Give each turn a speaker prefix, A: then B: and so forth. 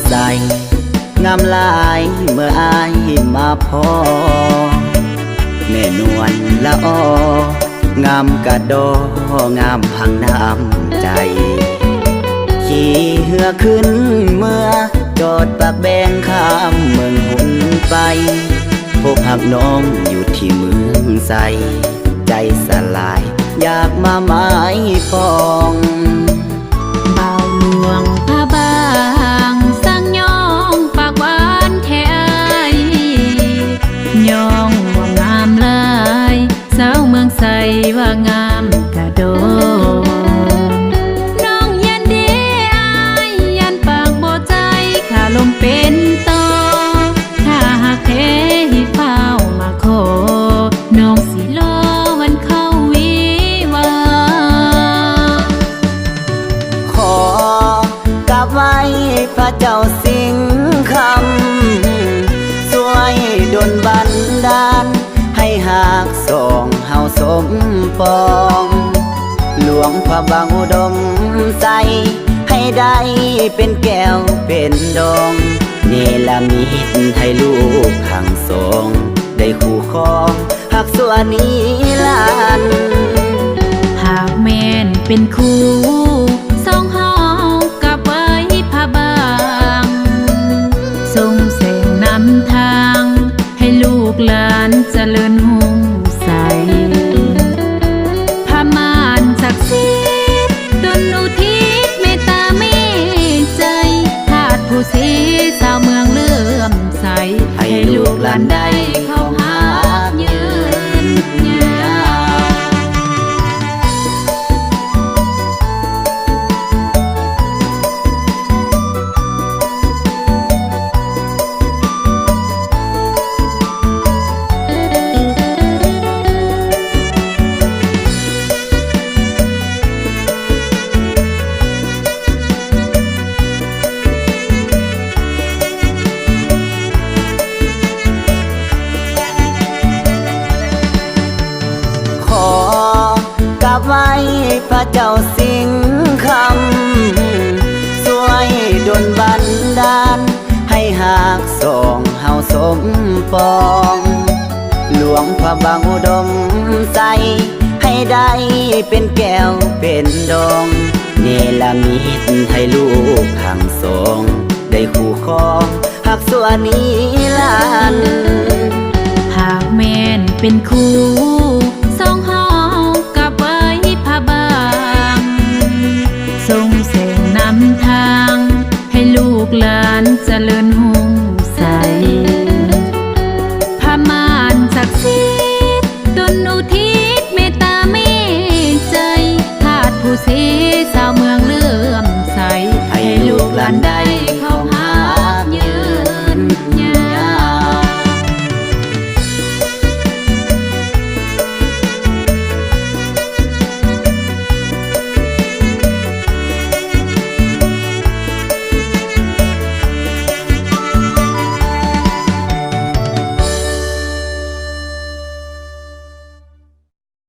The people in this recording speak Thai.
A: ใสงามลายเมื่ออายมาพอแม่นวลละอองามกระโดงามพังน้ำใจขี่เหือขึ้นเมื่อจอดปากแบงข้ามเมืองหุ่นไปพบหักน้องอยู่ที่เมืองใสใจสลายอยากมาหมายปอง
B: บ่าวหลวงพระบางสร้างยองปากหวานแท้ยองว่างามลายสาวเมืองใสว่างามกระโดน้องยันเดอายยันปากบ่ใจข้าลมเป็นต่อถ้าหากแท้ให้เฝ้ามาขอน้องสิรอวันเข้าวิวา
A: ขอกราบไหว้พระเจ้าสิงห์คำช่วยดลบันดาลให้หากสองเฮาสมปองหลวงพระบางอุดมใสให้ได้เป็นแก้วเป็นดองเนลมิตให้ลูกทั้งสองได้คู่ครองหักส่วนนี้ลัน
B: หากแม่นเป็นคู่สองเฮากับไว้พระบางทรงแสงนำทางให้ลูกหลานเจริญหุ่งใสพระมารศักดิ์สิทธิ์ดลอุทิศเมตตาเมตใจทาสผู้ศรีสาวเมืองเลื่อมใสให้ลูกหลานได้เข้าหายืนยาว
A: ขอกราบไหว้พระเจ้าสิงห์คำช่วยดลบันดาลให้หากสองเฮาสมปองหลวงพระบางอุดมใสให้ได้เป็นแก้วเป็นดองเนลมิตให้ลูกทั้งสองได้คู่ครองหักส่วนนี้ลัน
B: หากแม่นเป็นคู่สองเฮากับไว้พระบางทรงแสงนำทางให้ลูกหลานเจ